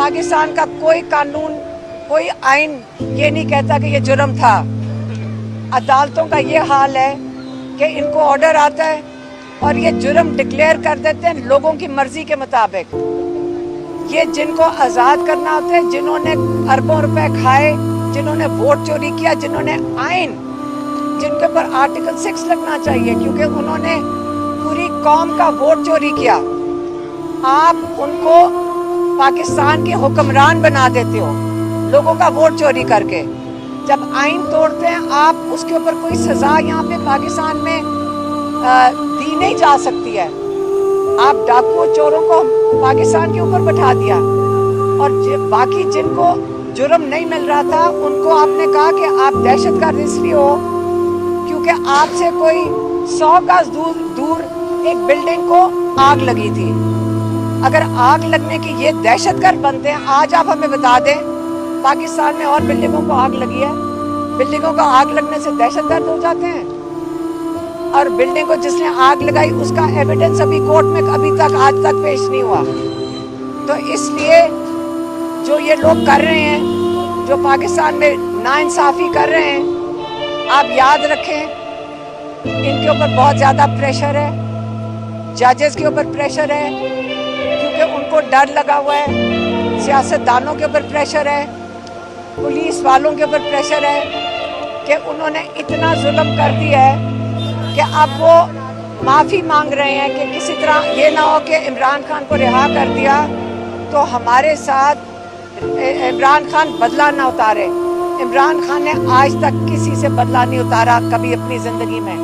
पाकिस्तान का कोई कानून, कोई आइन ये नहीं कहता कि ये जुर्म था। अदालतों का ये हाल है कि इनको ऑर्डर आता है और ये जुर्म डिक्लेयर कर देते हैं लोगों की मर्जी के मुताबिक। ये जिनको आज़ाद करना होता है, जिन्होंने अरबों रुपए खाए, जिन्होंने वोट चोरी किया, जिन्होंने आइन, जिनके ऊपर आर्टिकल 6 लगना चाहिए क्योंकि उन्होंने पूरी कौम का वोट चोरी किया, आप उनको पाकिस्तान के हुक्मरान बना देते हो लोगों का वोट चोरी करके। जब आइन तोड़ते हैं आप, उसके ऊपर कोई सज़ा यहाँ पे पाकिस्तान में दी नहीं जा सकती है। आप डाकुओं चोरों को पाकिस्तान के ऊपर बैठा दिया और बाकी जिनको जुर्म नहीं मिल रहा था उनको आपने कहा कि आप दहशतगर्द इसलिए हो क्योंकि आपसे कोई 100 गज दूर एक बिल्डिंग को आग लगी थी। अगर आग लगने की ये दहशतगर्द बनते हैं, आज आप हमें बता दें पाकिस्तान में और बिल्डिंगों को आग लगी है, बिल्डिंगों को आग लगने से दहशतगर्द हो जाते हैं। और बिल्डिंग को जिसने आग लगाई उसका एविडेंस अभी कोर्ट में आज तक पेश नहीं हुआ। तो इसलिए जो ये लोग कर रहे हैं, जो पाकिस्तान में नाइंसाफ़ी कर रहे हैं, आप याद रखें इनके ऊपर बहुत ज़्यादा प्रेशर है, जजेस के ऊपर प्रेशर है क्योंकि उनको डर लगा हुआ है, सियासतदानों के ऊपर प्रेशर है, पुलिस वालों के ऊपर प्रेशर है कि उन्होंने इतना जुल्म कर दिया है कि अब वो माफ़ी मांग रहे हैं कि किसी तरह ये ना हो कि इमरान खान को रिहा कर दिया तो हमारे साथ इमरान खान बदला ना उतारे। इमरान खान ने आज तक किसी से बदला नहीं उतारा कभी अपनी ज़िंदगी में।